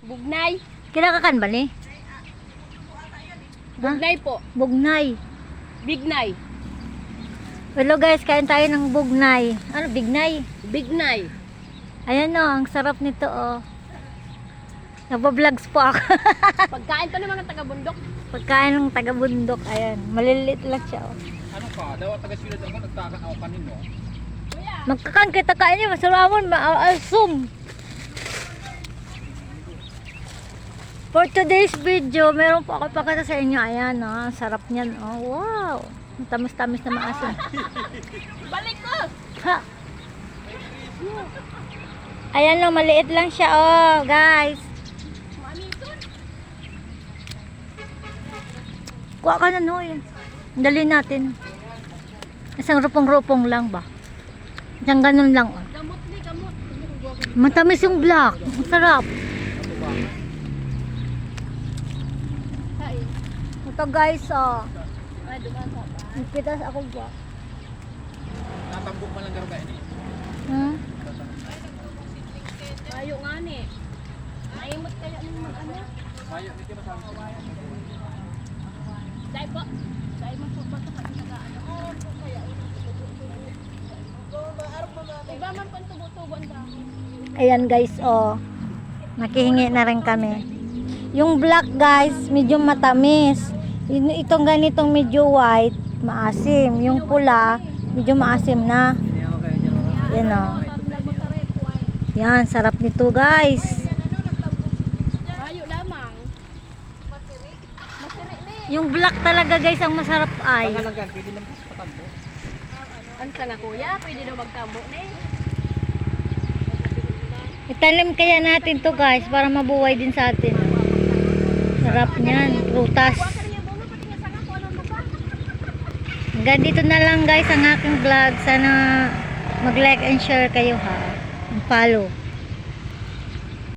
Bugnay. Kinakakan ba ni? Bugnay po. Bugnay. Bignay. Hello guys, kain tayo ng bugnay. Ano, bignay? Bignay. Ayan o, ang sarap nito o. Nagpa-vlogs po ako. Pagkain to ng mga taga-bundok. Pagkain ng taga-bundok. Ayan, maliliit lang siya o. Ano ka? Daw taga-silid ako, nagtakan ako kanino. Magkakan kita kain niya, masalamon, maalsum. For today's video, meron po ako pakita sa inyo. Ayan o, sarap niyan o. Wow, tamis-tamis na maasim. Balik ko! Ha! Ayan o, maliit lang siya o, guys. Kuha ka na Noy. Dali natin. Isang rupong-rupong lang ba? Isang ganun lang. Oh. Gamot ni, gamot. Matamis yung black. Masarap. Hai. Ito guys, oh. Ay, dumaan sa pa. Pitas ako ba? Natambok man lang garo ba ini? Hmm? Mayo nga ni. Naimot kaya ng mga ano. Mayo ni kita masabi. Dahil po. Dahil mo po ba sa pagkakaano. Iba man kung tubo-tubo ang dami. Ayan guys, oh. Nakihingi na rin kami. Yung black guys, medyo matamis. Itong ganitong medyo white, maasim. Yung pula, medyo maasim na. Yan oh. Yan, sarap nito guys. Mayo lamang. Yung black talaga guys ang masarap ay. Pagkalagyan, pwede lang patambo. Ang sana kuya, pwede daw magtambo ni. Itanim kaya natin to guys para mabuhay din sa atin. Sarap niyan, prutas. Hanggang dito na lang guys ang aking vlog. Sana mag-like and share kayo ha. Follow.